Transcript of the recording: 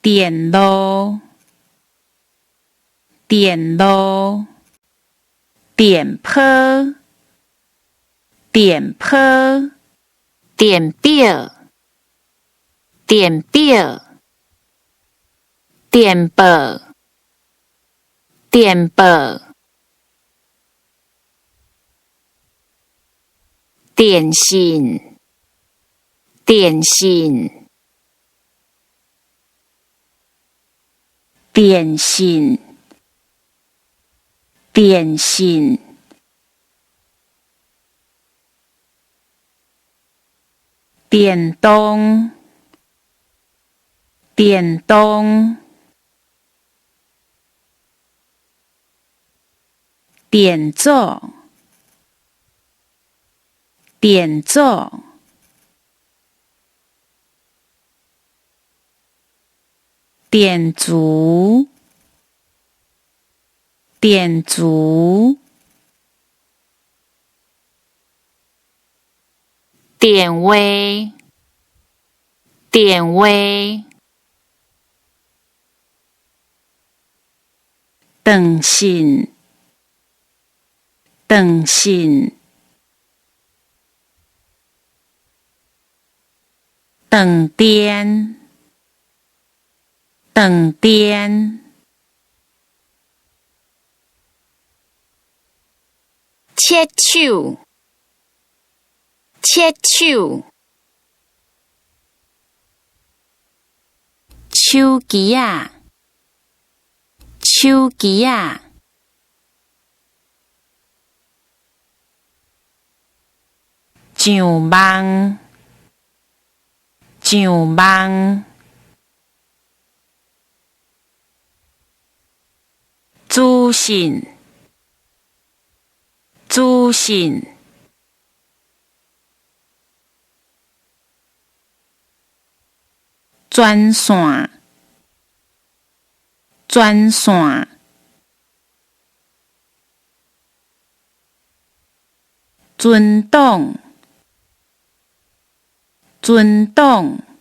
电路，电路，电波，电波，电表，电表，电报，电报，电信，电信，电信，电信，电动，电动，电座，电座，电阻，电阻，电位，电位，电信，电信，电电，电电，切手，切手，手机仔，手机仔，上网，上网，资讯，资讯，转线，转线，存档，存档。